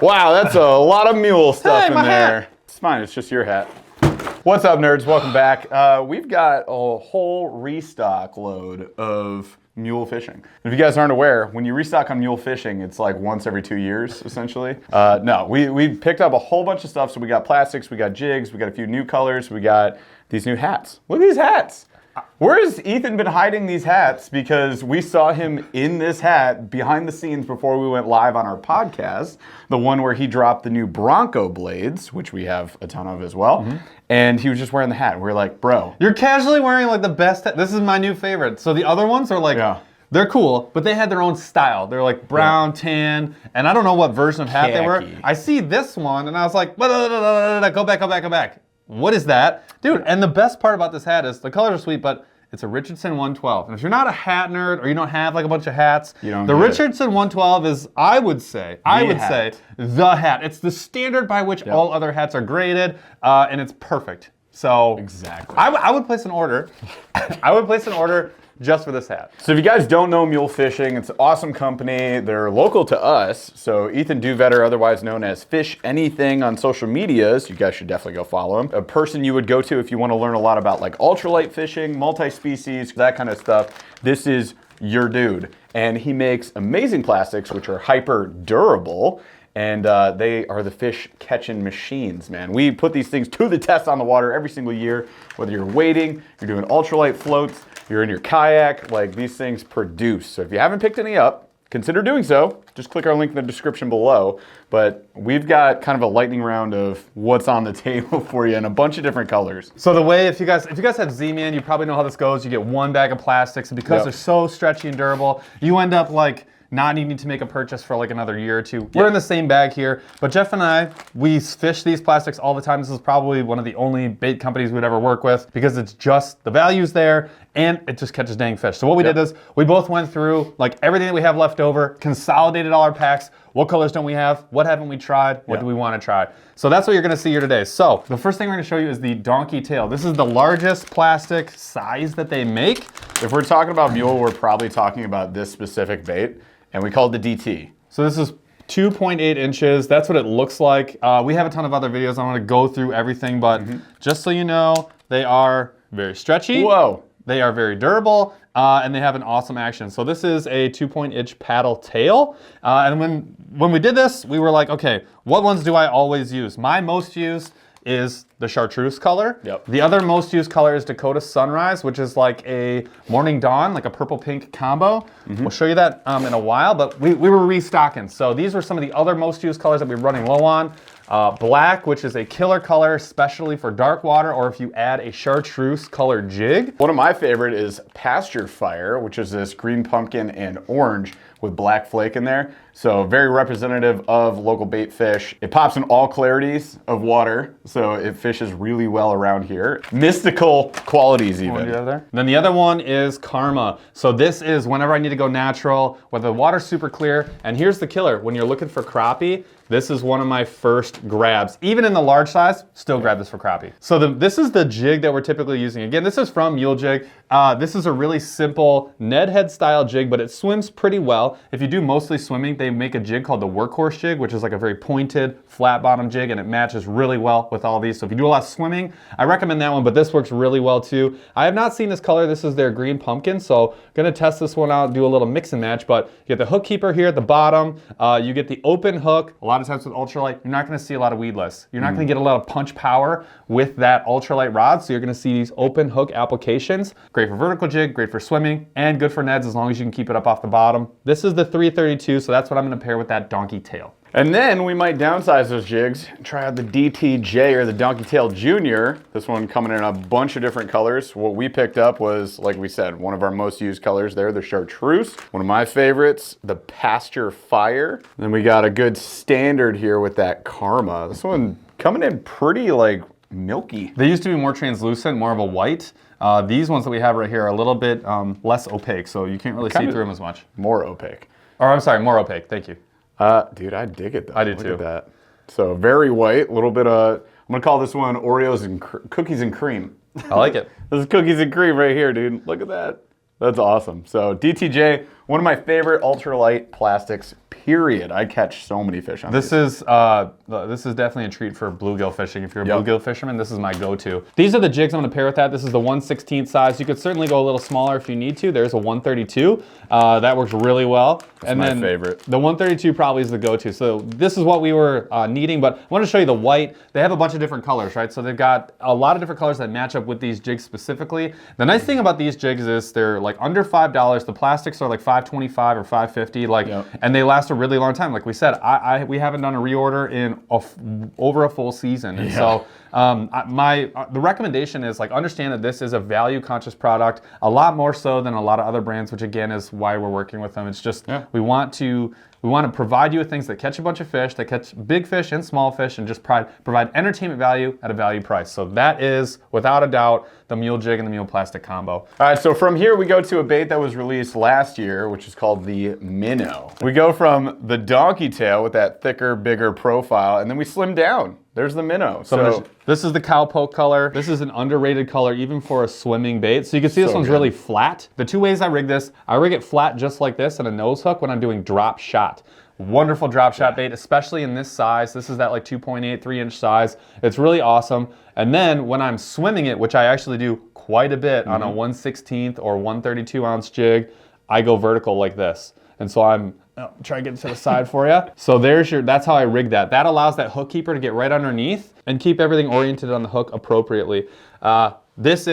Wow, that's a lot of mule stuff in there. Hat. It's fine, it's just your hat. What's up, nerds? Welcome back. We've got a whole restock load of mule fishing. If you guys aren't aware, when you restock on mule fishing, it's like once every 2 years, essentially. No, we picked up a whole bunch of stuff. So we got plastics, we got jigs, we got a few new colors, we got these new hats. Look at these hats. Where has Ethan been hiding these hats? Because we saw him in this hat behind the scenes before we went live on our podcast, the one where he dropped the new Bronco blades, which we have a ton of as well. And he was just wearing the hat. We were like, bro. You're casually wearing like the best hat. This is my new favorite. So the other ones are like, they're cool, but they had their own style. They're like brown, tan, and I don't know what version of hat they were. I see this one and I was like, go back. What is that? Dude, and the best part about this hat is the colors are sweet, but it's a Richardson 112. And if you're not a hat nerd or you don't have like a bunch of hats, the Richardson 112 is, I would say, the hat. It's the standard by which all other hats are graded, and it's perfect. So exactly. I would place an order. I would place an order just for this hat. So if you guys don't know Mule Fishing, it's an awesome company. They're local to us. So Ethan Duvetter, otherwise known as Fish Anything on social medias, you guys should definitely go follow him. A person you would go to if you want to learn a lot about like ultralight fishing, multi-species, that kind of stuff. This is your dude. And he makes amazing plastics, which are hyper durable. And they are the fish catching machines, man. We put these things to the test on the water every single year. Whether you're wading, you're doing ultralight floats, you're in your kayak, like these things produce. So if you haven't picked any up, consider doing so. Just click our link in the description below. But we've got kind of a lightning round of what's on the table for you in a bunch of different colors. So the way, if you guys have Z-Man, you probably know how this goes. You get one bag of plastics, and because they're so stretchy and durable, you end up like not needing to make a purchase for like another year or two. We're in the same bag here, but Jeff and I, we fish these plastics all the time. This is probably one of the only bait companies we'd ever work with because it's just, the value's there and it just catches dang fish. So what we did is we both went through like everything that we have left over, consolidated all our packs. What colors don't we have? What haven't we tried? What do we want to try? So that's what you're gonna see here today. So the first thing we're gonna show you is the donkey tail. This is the largest plastic size that they make. If we're talking about mule, we're probably talking about this specific bait. And we call it the DT. So this is 2.8 inches. That's what it looks like. We have a ton of other videos. I'm gonna go through everything, but just so you know, they are very stretchy. Whoa. They are very durable, and they have an awesome action. So this is a 2.inch paddle tail. And when we did this, we were like, okay, what ones do I always use? My most used is the chartreuse color. The other most used color is Dakota Sunrise, which is like a morning dawn, like a purple pink combo. We'll show you that in a while, but we were restocking. So these were some of the other most used colors that we were running low on. Black, which is a killer color, especially for dark water, or if you add a chartreuse color jig. One of my favorite is Pasture Fire, which is this green pumpkin and orange with black flake in there. So very representative of local bait fish. It pops in all clarities of water, so it fishes really well around here. Mystical qualities even. Then the other one is Karma. So this is whenever I need to go natural, whether the water's super clear, and here's the killer. When you're looking for crappie, this is one of my first grabs. Even in the large size, still grab this for crappie. So this is the jig that we're typically using. Again, this is from Mule Jig. This is a really simple Ned head style jig, but it swims pretty well. If you do mostly swimming, they make a jig called the Workhorse jig, which is like a very pointed, flat bottom jig, and it matches really well with all these. So if you do a lot of swimming, I recommend that one, but this works really well too. I have not seen this color. This is their green pumpkin, so gonna test this one out, do a little mix and match, but you get the hook keeper here at the bottom. You get the open hook. A lot of times with ultralight, you're not gonna see a lot of weedless. You're not gonna get a lot of punch power with that ultralight rod, so you're gonna see these open hook applications. Great for vertical jig, great for swimming, and good for neds as long as you can keep it up off the bottom. This is the 332, so that's what I'm gonna pair with that donkey tail. And then we might downsize those jigs, try out the DTJ or the Donkey Tail Junior. This one coming in a bunch of different colors. What we picked up was, like we said, one of our most used colors there, the chartreuse. One of my favorites, the Pasture Fire. Then we got a good standard here with that Karma. This one coming in pretty like milky. They used to be more translucent, more of a white. These ones that we have right here are a little bit less opaque, so you can't really see through them as much. More opaque. Or I'm sorry, more opaque, thank you. Dude, I dig it though. I did too. Look at that. So very white, a little bit of, I'm gonna call this one Oreos and cookies and cream. I like it. This is cookies and cream right here, dude. Look at that. That's awesome. So DTJ, One of my favorite ultralight plastics, period. I catch so many fish on this is definitely a treat for bluegill fishing. If you're a bluegill fisherman, this is my go-to. These are the jigs I'm gonna pair with that. This is the 1/16 size. You could certainly go a little smaller if you need to. There's a 132. That works really well. That's my favorite. The 132 probably is the go-to. So this is what we were needing, but I want to show you the white. They have a bunch of different colors, right? So they've got a lot of different colors that match up with these jigs specifically. The nice thing about these jigs is they're like under $5. The plastics are like $5.25 or $5.50, like, and they last a really long time. Like we said, we haven't done a reorder in over a full season, and so the recommendation is, like, understand that this is a value-conscious product, a lot more so than a lot of other brands, which again is why we're working with them. It's just we want to provide you with things that catch a bunch of fish, that catch big fish and small fish, and just provide entertainment value at a value price. So that is, without a doubt, the Mule Jig and the Mule Plastic combo. All right, so from here we go to a bait that was released last year, which is called the Minnow. We go from the donkey tail with that thicker, bigger profile, and then we slim down. There's the Minnow. So this is the cowpoke color. This is an underrated color even for a swimming bait. So you can see this one's really flat. The two ways I rig this, I rig it flat just like this and a nose hook when I'm doing drop shot. Wonderful drop shot bait, especially in this size. This is that like 2.8, 3-inch size. It's really awesome. And then when I'm swimming it, which I actually do quite a bit on a 1/16 or 132 ounce jig, I go vertical like this. And so I'm try to get to the side for you. So that's how I rig that. That allows that hook keeper to get right underneath and keep everything oriented on the hook appropriately. This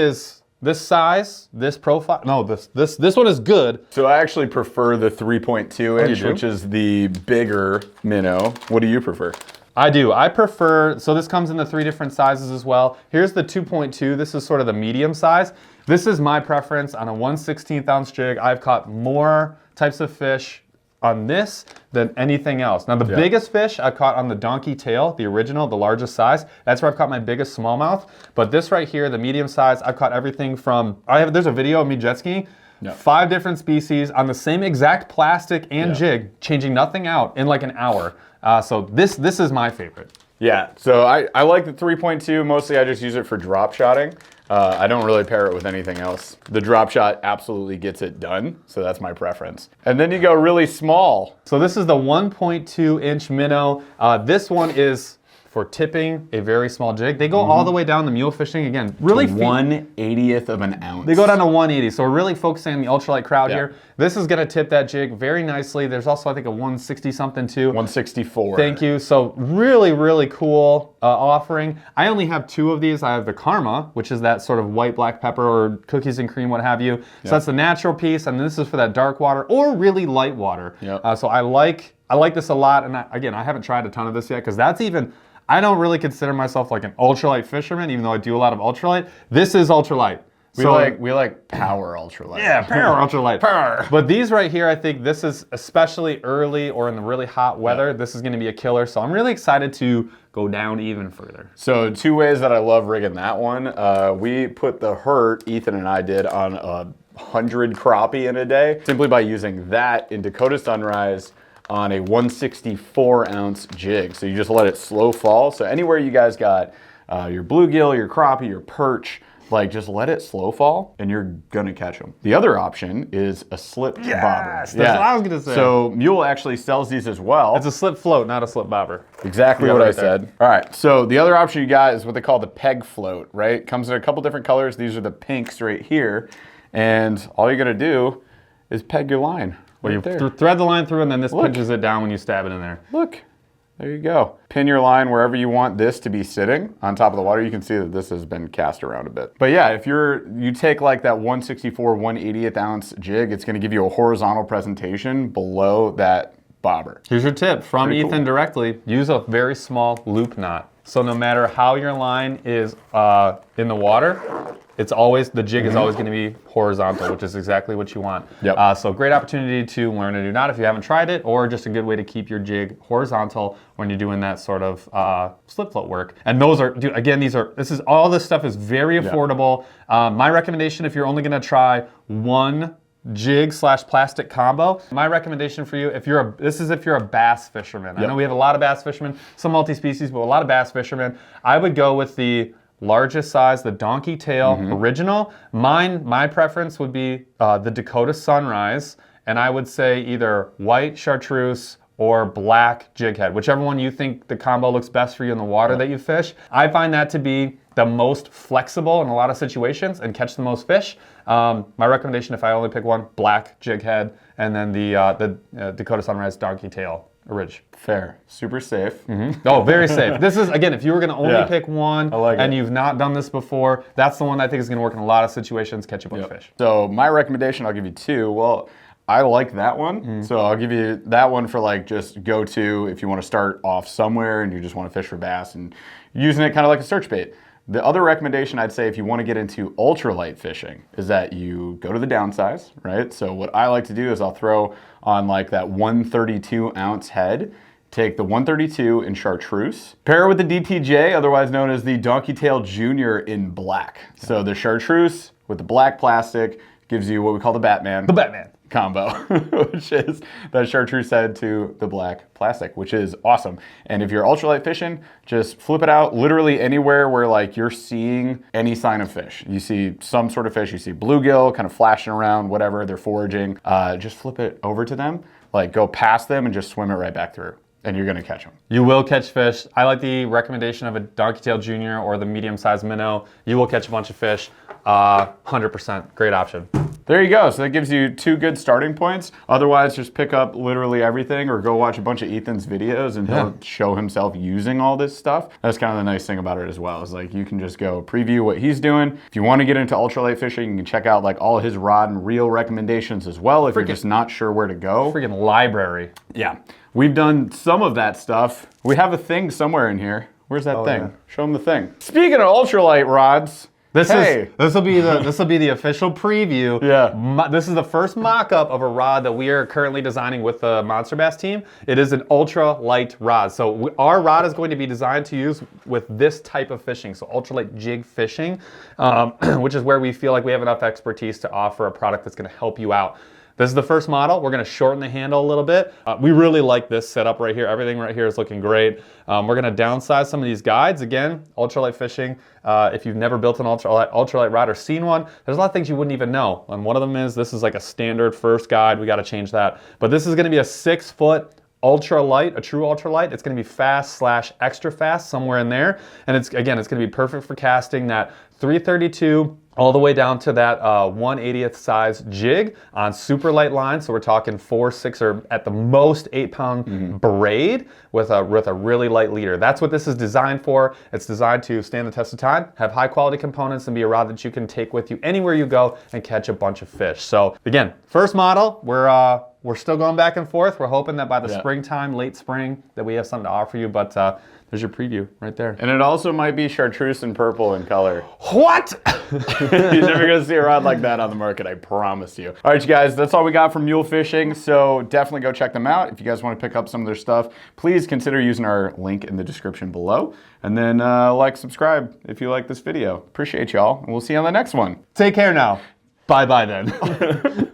size, this profile, no, this one is good. So I actually prefer the 3.2 inch, which is the bigger Minnow. What do you prefer? I do. I prefer, so this comes in the 3 different sizes as well. Here's the 2.2. This is sort of the medium size. This is my preference on a 1/16 ounce jig. I've caught more types of fish on this than anything else. Now the biggest fish I caught on the donkey tail, the original, the largest size. That's where I've caught my biggest smallmouth. But this right here, the medium size, I've caught everything from, there's a video of me jet skiing, 5 different species on the same exact plastic and jig, changing nothing out in like an hour. So this is my favorite. Yeah, so I like the 3.2. Mostly I just use it for drop shotting. I don't really pair it with anything else. The drop shot absolutely gets it done, so that's my preference. And then you go really small. So this is the 1.2 inch Minnow. This one is for tipping a very small jig. They go all the way down the Mule Fishing, again, really 1/80th of an ounce. They go down to 180, so we're really focusing on the ultralight crowd here. This is gonna tip that jig very nicely. There's also, I think, a 160 something too. 164. Thank you. So really, really cool offering. I only have 2 of these. I have the Karma, which is that sort of white black pepper or cookies and cream, what have you. So that's the natural piece, and this is for that dark water or really light water. So I like this a lot, and again, I haven't tried a ton of this yet, because that's even, I don't really consider myself like an ultralight fisherman, even though I do a lot of ultralight. This is ultralight. We like power ultralight. Yeah, power ultralight. Power. But these right here, I think this is, especially early or in the really hot weather, this is gonna be a killer. So I'm really excited to go down even further. So 2 ways that I love rigging that one. We put the hurt, Ethan and I did, on 100 crappie in a day, simply by using that in Dakota Sunrise on a 164 ounce jig. So you just let it slow fall. So anywhere you guys got your bluegill, your crappie, your perch, like, just let it slow fall and you're gonna catch them. The other option is a slip bobber. That's what I was gonna say. So Mule actually sells these as well. It's a slip float, not a slip bobber. Exactly what I said. All right, so the other option you got is what they call the peg float, right? Comes in a couple different colors. These are the pinks right here. And all you're gonna do is peg your line. Well, you thread the line through, and then this pinches it down when you stab it in there. Look, there you go. Pin your line wherever you want this to be sitting on top of the water. You can see that this has been cast around a bit. But yeah, if you take like that 164, 1/80th ounce jig, it's gonna give you a horizontal presentation below that bobber. Here's your tip from Ethan directly. Use a very small loop knot. So no matter how your line is in the water, it's always, the jig is always going to be horizontal, which is exactly what you want. So great opportunity to learn a new knot if you haven't tried it, or just a good way to keep your jig horizontal when you're doing that sort of slip float work. And those are, dude, again, all this stuff is very affordable. My recommendation, if you're only going to try one jig / plastic combo, my recommendation for you, if you're a bass fisherman. I know we have a lot of bass fishermen, some multi-species, but a lot of bass fishermen. I would go with the largest size, the donkey tail original. My preference would be the Dakota Sunrise, and I would say either white chartreuse or black jig head, whichever one you think the combo looks best for you in the water that you fish. I find that to be the most flexible in a lot of situations and catch the most fish. My recommendation, if I only pick one, black jig head, and then the Dakota Sunrise donkey tail ridge. Fair. Super safe. Oh, very safe. This is, again, if you were gonna only pick one and it. you've not done this before, that's the one I think is gonna work in a lot of situations, catch a bunch of fish. So my recommendation, I'll give you two. Well, I like that one, so I'll give you that one for like just go to if you want to start off somewhere and you just want to fish for bass and using it kind of like a search bait. The other recommendation I'd say if you want to get into ultralight fishing is that you go to the downsize, right? So what I like to do is I'll throw on like that 132 ounce head, take the 132 in chartreuse, pair it with the DTJ, otherwise known as the Donkey Tail Junior in black. So the chartreuse with the black plastic gives you what we call the Batman. The Batman combo, which is that chartreuse head to the black plastic, which is awesome. And if you're ultralight fishing, just flip it out literally anywhere where like you're seeing any sign of fish. You see some sort of fish, you see bluegill kind of flashing around, whatever, they're foraging. Just flip it over to them, like go past them and just swim it right back through. And you're gonna catch them. You will catch fish. I like the recommendation of a Donkey Tail Junior or the medium-sized minnow. You will catch a bunch of fish. 100%, great option. There you go. So that gives you two good starting points. Otherwise, just pick up literally everything or go watch a bunch of Ethan's videos and he'll show himself using all this stuff. That's kind of the nice thing about it as well, is like you can just go preview what he's doing. If you want to get into ultralight fishing, you can check out like all his rod and reel recommendations as well if you're just not sure where to go. Freaking library. Yeah. We've done some of that stuff. We have a thing somewhere in here. Where's that thing? Yeah. Show him the thing. Speaking of ultralight rods, this will be the official preview. Yeah. This is the first mock-up of a rod that we are currently designing with the Monster Bass team. It is an ultra-light rod. So our rod is going to be designed to use with this type of fishing, so ultralight jig fishing, which is where we feel like we have enough expertise to offer a product that's going to help you out. This is the first model. We're gonna shorten the handle a little bit. We really like this setup right here. Everything right here is looking great. We're gonna downsize some of these guides. Again, ultralight fishing. If you've never built an ultralight rod or seen one, there's a lot of things you wouldn't even know. And one of them is this is like a standard first guide. We gotta change that. But this is gonna be a 6-foot ultralight, a true ultralight. It's gonna be fast / extra fast, somewhere in there. And it's gonna be perfect for casting that 332 all the way down to that 1/80th size jig on super light line. So we're talking 4, 6, or at the most 8-pound braid with a really light leader. That's what this is designed for. It's designed to stand the test of time, have high quality components, and be a rod that you can take with you anywhere you go and catch a bunch of fish. So again, first model, we're still going back and forth. We're hoping that by the springtime, late spring, that we have something to offer you, but there's your preview right there. And it also might be chartreuse and purple in color. What? You're never gonna see a rod like that on the market, I promise you. All right, you guys, that's all we got from Mule Fishing, so definitely go check them out. If you guys want to pick up some of their stuff, please consider using our link in the description below. And then like, subscribe if you like this video. Appreciate y'all, and we'll see you on the next one. Take care now. Bye-bye then.